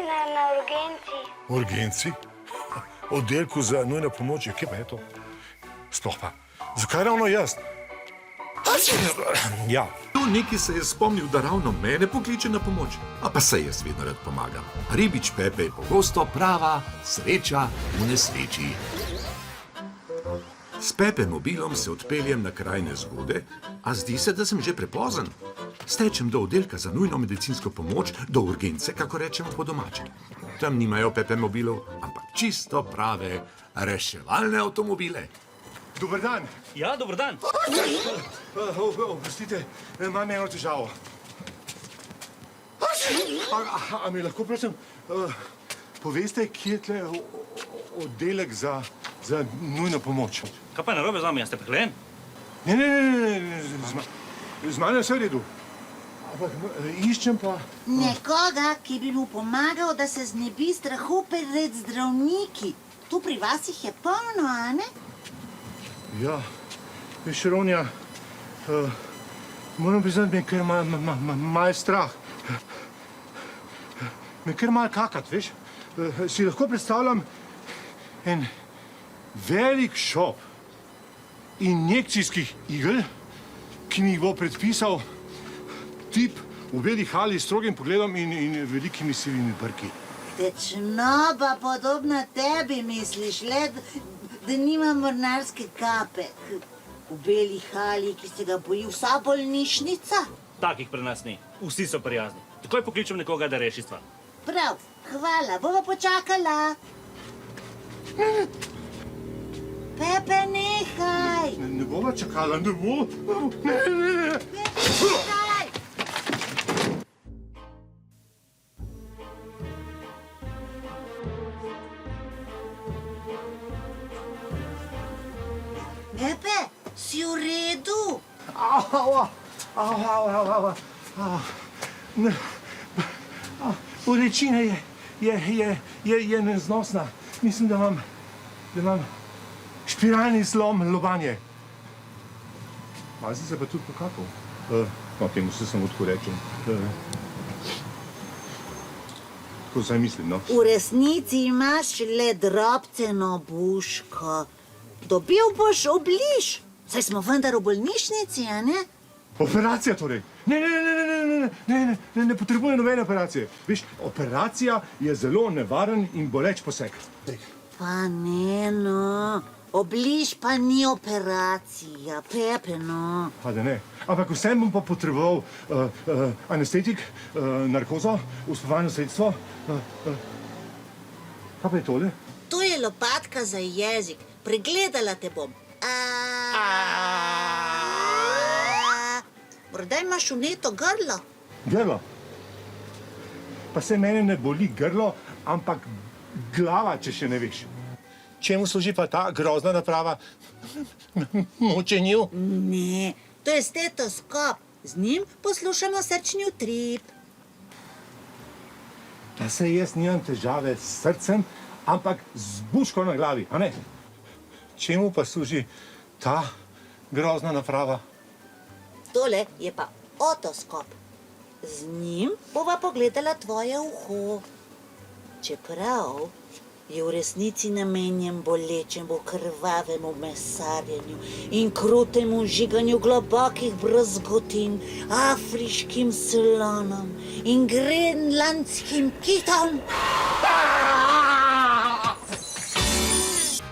na urgenci. Urgenci? Oddelku za nujno pomoč, kje pa je to? Sploh pa, zakaj ravno jaz? Ja. Neki se je spomnil, da ravno mene pokliče na pomoč. A pa se jaz vedno rad pomagam. Ribič Pepe je pogosto prava sreča v nesreči. S Pepe mobilom se odpeljem na kraj nezgode, a zdi se, da sem že prepozen. Stečem do oddelka za nujno medicinsko pomoč, do urgence, kako rečemo po domače. Tam nimajo Pepe mobilov, ampak čisto prave reševalne avtomobile. Dober dan. Ja, dober dan. Oprostite, imam eno težavo. A mi lahko, prosim, poveste, kje je tle oddelek za nujno pomoč? Kaj pa je narobe z vami, a ste preklen? Ne, z mano je vse v redu. Ampak iščem pa... Nekoga, ki bi mu pomagal, da se znebi strahu pred zdravniki. Tu pri vas jih je polno, a ne? Ja, veš, Ronja, moram priznati, me je kar malo strah. Me je kar malo kakat, veš. Si lahko predstavljam en velik šop injekcijskih igel, ki mi jih bo predpisal tip v beli hali s strogim pogledom in velikimi sivimi brki. Tečnoba podobna tebi, misliš, le da nima mornarske kape. V beli hali, ki se ga boji vsa bolnišnica. Takih pri nas ni. Vsi so prijazni. Takoj pokličem nekoga, da reši stvar. Prav, hvala, bova počakala. Pepe, nehaj! Ne bova čakala, ne bo. Pepe, nehaj! Pepe, si v redu? Bolečina je neznosna. Mislim, da imam špiralni zlom lobanje. Malo sem se pa tudi pokakal. No, temu se samo tako rečem. Tako zdaj mislim, no. V resnici imaš le drobceno buško. Dobil boš obliž. Saj smo vendar v bolnišnici, a ne? Operacija torej? Ne potrebujem nobene operacije. Veš, operacija je zelo nevaren in boleč poseg. Pa ne, no. Obliž pa ni operacija, Pepe, no. Pa da ne. Ampak vsem bom pa potreboval anestetik, narkozo, uspovalno sredstvo. Kaj pa je tole? To je lopatka za jezik. Pregledala te bom. Morda imaš vneto grlo? Grlo? Pa se mene ne boli grlo, ampak glava, če še ne veš. Čemu služi pa ta grozna naprava? Mučenju? Ne, to je stetoskop. Z njim poslušamo srčni utrip. Pa se jaz nimam težave s srcem, ampak z buško na glavi, a ne? Čemu pa služi ta grozna naprava? Tole je pa otoskop. Z njim bova pogledala tvoje uho. Čeprav je v resnici namenjen bolečemu krvavemu mesarjenju in krutemu žiganju globokih brazgotin, afriškim slonom in grenlandskim kitom.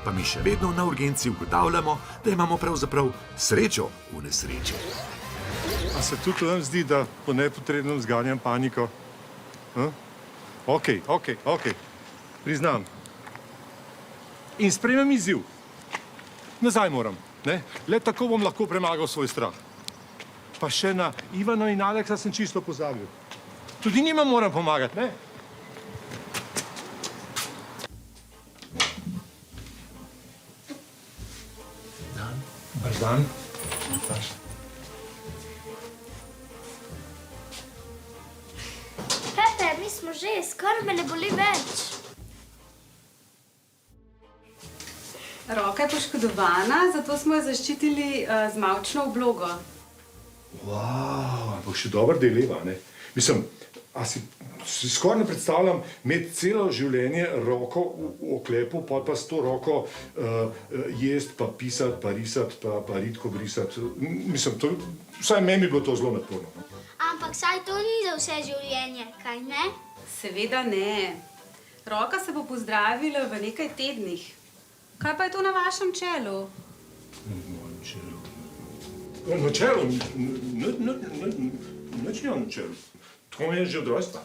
Pa mi še vedno na urgenci ugotavljamo, da imamo pravzaprav srečo v nesreči. A se tudi vam zdi, da po nepotrebnem zganjam paniko? Okej. Priznam. In sprejmem izziv. Nazaj moram, ne? Le tako bom lahko premagal svoj strah. Pa še na Ivano in Aleksa sem čisto pozabil. Tudi njima moram pomagati, ne? Dobar dan. Pepe, mi smo že, skoraj me ne boli več. Roka je poškodovana, zato smo jo zaščitili z mavčno oblogo. Wow, ampak še dober deleva, ne? Mislim, A si skoraj ne predstavljam imeti celo življenje roko v oklepu, pa s to roko jest, pa pisati, pa risati, pa ritko brisati. Mislim, vsaj meni bi bilo to zelo naporno. Ampak saj to ni za vse življenje, kaj ne? Seveda ne. Roka se bo pozdravila v nekaj tednih. Kaj pa je to na vašem čelu? Na čelu? Nič nimam na čelu. To mi je že od rojstva.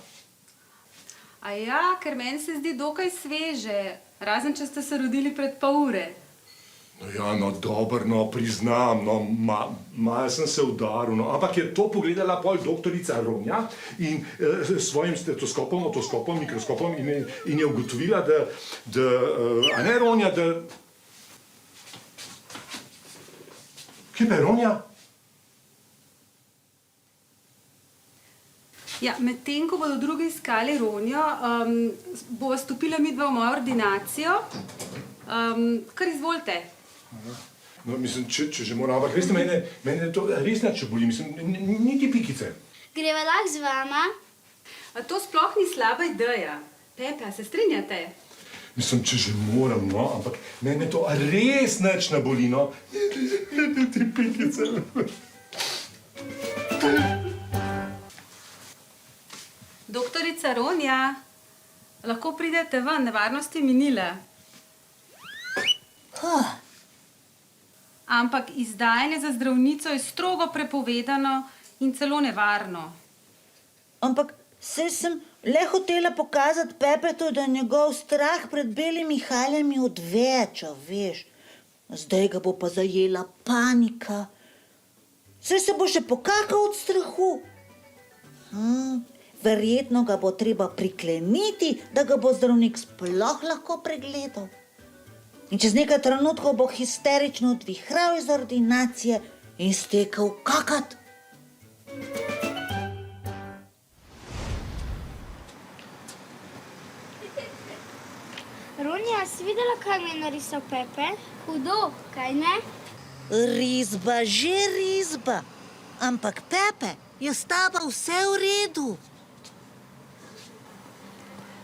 A ja, ker meni se zdi dokaj sveže. Razen, če ste se rodili pred pol ure. No ja, no dobro, no priznam, no malo sem se udaril, no, ampak je to pogledala pol doktorica Ronja in s svojim stetoskopom, otoskopom, mikroskopom in je ugotovila, a ne Ronja, da... Kje pa je Ronja? Ja, medtem, ko bodo drugi iskali Ronjo, bova stopila midva v mojo ordinacijo. Kar izvolite. No, mislim, če že moram, ampak veste, mene to res nič boli, mislim, niti pikice. Greva lahko z vama? A to sploh ni slaba ideja. Pepe, a se strinjate? Mislim, če že moram, no, ampak mene to res nič ne boli, no. Niti pikice. Doktorica Ronja, lahko pridete ven, nevarnost je minila. Ampak izdajanje za zdravnico je strogo prepovedano in celo nevarno. Ampak saj sem le hotela pokazati Pepetu, da njegov strah pred belimi haljami odveča, veš. Zdaj ga bo pa zajela panika. Saj se bo še pokakal od strahu. Verjetno ga bo treba prikleniti, da ga bo zdravnik sploh lahko pregledal. In čez nekaj trenutkov bo histerično odvihral iz ordinacije in stekel kakat. Ronja, si videla, kaj mi je narisal Pepe? Hudo, kaj ne? Risba, že risba. Ampak Pepe, je s taba vse v redu.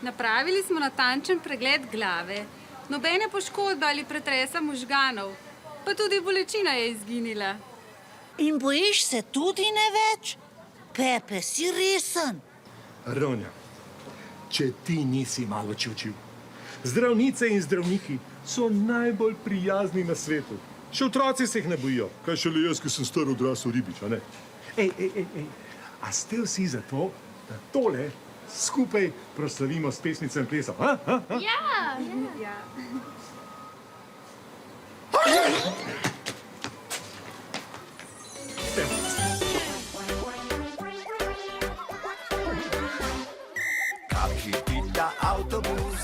Napravili smo natančen pregled glave. Nobene poškodbe ali pretresa možganov, pa tudi bolečina je izginila. In bojiš se tudi ne več? Pepe, si resen. Ronja, če ti nisi malo čučil. Zdravnice in zdravniki so najbolj prijazni na svetu. Še otroci se jih ne bojijo. Kaj šele jaz, ki sem star odrasel ribič, a ne? Ej, a ste vsi za to, da tole skupaj proslavimo s pesnico in plesom, ha? Ja. Kam hitita avtobus,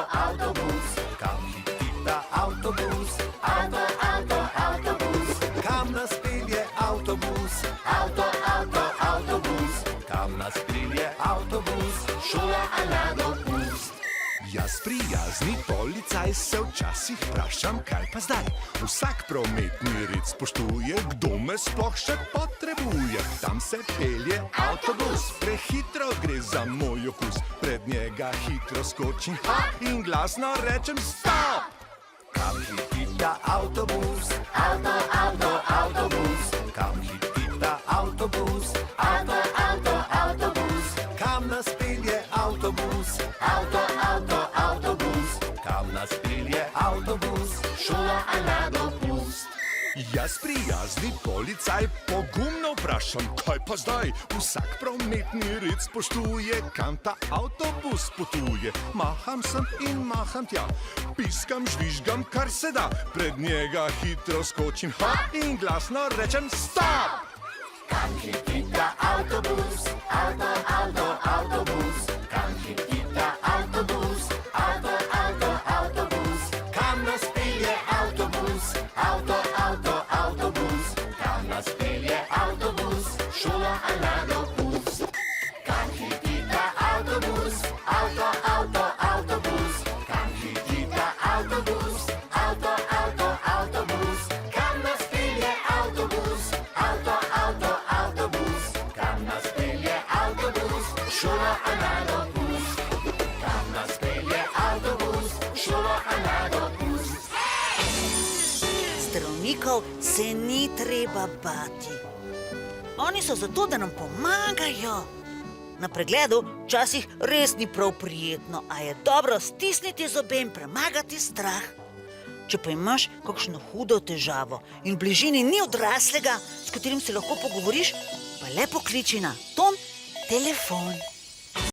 avtobus, kam hitita avtobus, avtobus, kam nas pelje avtobus, avtobus, kam nas pelje avtobus, šola a na dopust. Jaz prijazni policaj se včasih vprašam, kaj pa zdaj. Vsak prometni red spoštuje, kdo me sploh še potrebuje. Tam se pelje avtobus, prehitro gre za moj okus. Pred njega hitro skočim in glasno rečem stop! Kam hitita avtobus, avtobus, kam hitita avtobus, avtobus, kam nas pelje avtobus, avtobus, kam nas pelje avtobus, šola a na dopust. Jaz prijazni policaj pogumno vprašam, kaj pa zdaj? Vsak prometni red spoštuje, kam ta avtobus potuje. Maham sem in maham tja, piskam, žvižgam, kar se da. Pred njega hitro skočim in glasno rečem stop! Kam hitita avtobus, avtobus, kam hitita avtobus, avtobus, kam nas pelje avtobus, avtobus, kam nas pelje avtobus, šola a na dopust. Kam hitita avtobus, avtobus, kam hitita avtobus, avtobus, kam nas pelje avtobus, avtobus, kam nas pelje avtobus, zdravnikov se ni treba bati. Oni so zato, da nam pomagajo. Na pregledu včasih res ni prav prijetno, a je dobro stisniti zobe in premagati strah. Če pa imaš kakšno hudo težavo in v bližini ni odraslega, s katerim se lahko pogovoriš, pa le pokliči na Tom telefon.